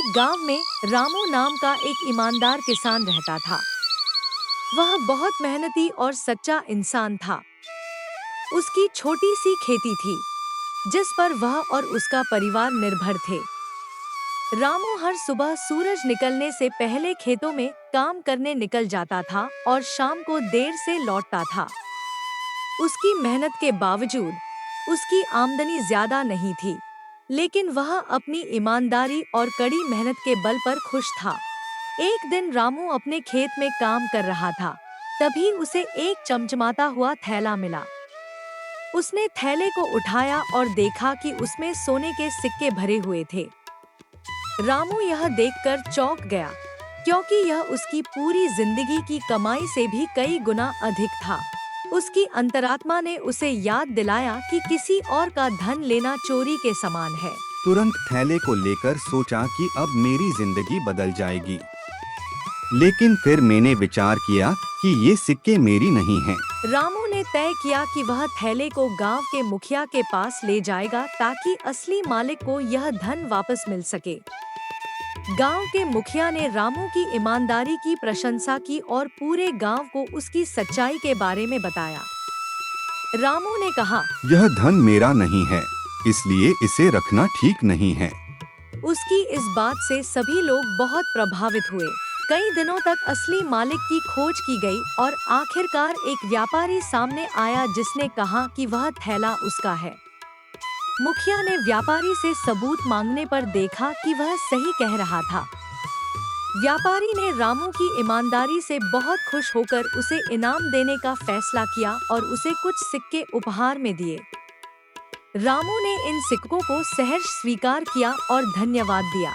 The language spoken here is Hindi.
गांव में रामू नाम का एक ईमानदार किसान रहता था। वह बहुत मेहनती और सच्चा इंसान था। उसकी छोटी सी खेती थी जिस पर वह और उसका परिवार निर्भर थे। रामू हर सुबह सूरज निकलने से पहले खेतों में काम करने निकल जाता था और शाम को देर से लौटता था। उसकी मेहनत के बावजूद उसकी आमदनी ज्यादा नहीं थी, लेकिन वह अपनी ईमानदारी और कड़ी मेहनत के बल पर खुश था। एक दिन रामू अपने खेत में काम कर रहा था, तभी उसे एक चमचमाता हुआ थैला मिला। उसने थैले को उठाया और देखा कि उसमें सोने के सिक्के भरे हुए थे। रामू यह देखकर चौंक गया, क्योंकि यह उसकी पूरी जिंदगी की कमाई से भी कई गुना अधिक था। उसकी अंतरात्मा ने उसे याद दिलाया कि किसी और का धन लेना चोरी के समान है। तुरंत थैले को लेकर सोचा कि अब मेरी जिंदगी बदल जाएगी। लेकिन फिर मैंने विचार किया कि ये सिक्के मेरी नहीं हैं। रामू ने तय किया कि वह थैले को गांव के मुखिया के पास ले जाएगा ताकि असली मालिक को यह धन वापस मिल सके। गांव के मुखिया ने रामू की ईमानदारी की प्रशंसा की और पूरे गांव को उसकी सच्चाई के बारे में बताया। रामू ने कहा, यह धन मेरा नहीं है, इसलिए इसे रखना ठीक नहीं है। उसकी इस बात से सभी लोग बहुत प्रभावित हुए। कई दिनों तक असली मालिक की खोज की गई और आखिरकार एक व्यापारी सामने आया जिसने कहा कि वह थैला उसका है। मुखिया ने व्यापारी से सबूत मांगने पर देखा कि वह सही कह रहा था। व्यापारी ने रामू की ईमानदारी से बहुत खुश होकर उसे इनाम देने का फैसला किया और उसे कुछ सिक्के उपहार में दिए। रामू ने इन सिक्कों को सहर्ष स्वीकार किया और धन्यवाद दिया।